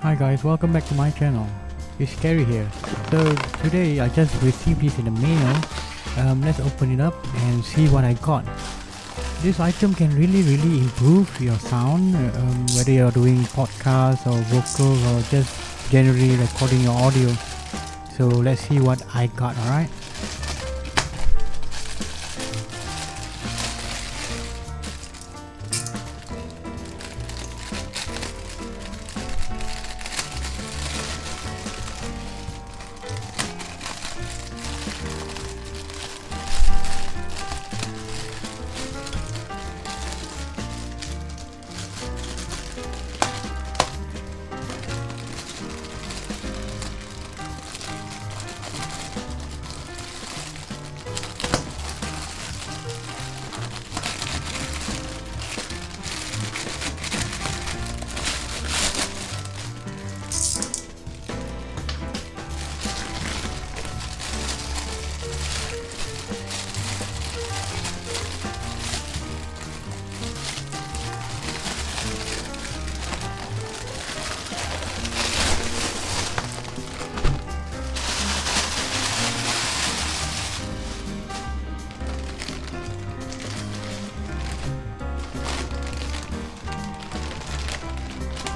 Hi guys, welcome back to my channel. It's Scary here. So today I just received this in the mail. Let's open it up and see what I got. This item can really improve your sound, whether you're doing podcasts or vocal or just generally recording your audio. So let's see what I got, alright?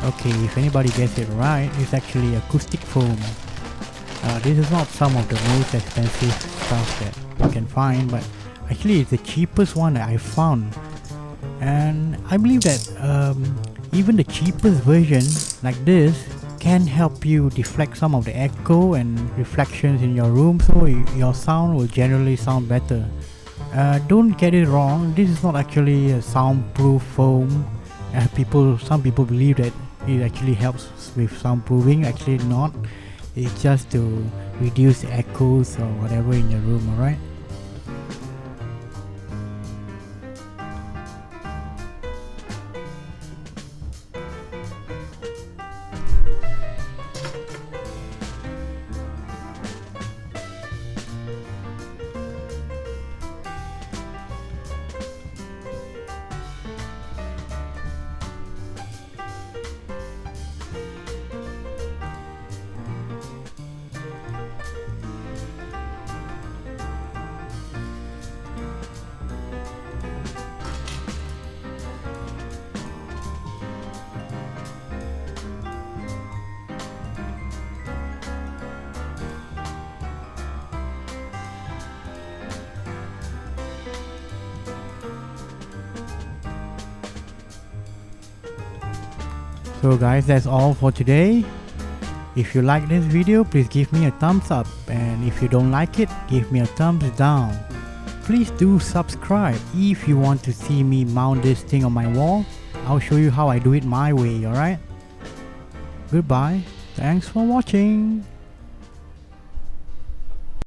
Okay, if anybody gets it right, it's actually acoustic foam. This is not some of the most expensive stuff that you can find, but actually it's the cheapest one that I found. And I believe that even the cheapest version like this can help you deflect some of the echo and reflections in your room, so your sound will generally sound better. Don't get it wrong, this is not actually a soundproof foam. Some people believe that it actually helps with soundproofing. Actually not, it's just to reduce the echoes or whatever in your room, alright? So guys, that's all for today. If you like this video, please give me a thumbs up, and if you don't like it, give me a thumbs down. Please do subscribe if you want to see me mount this thing on my wall. I'll show you how I do it my way, alright? Goodbye. Thanks for watching.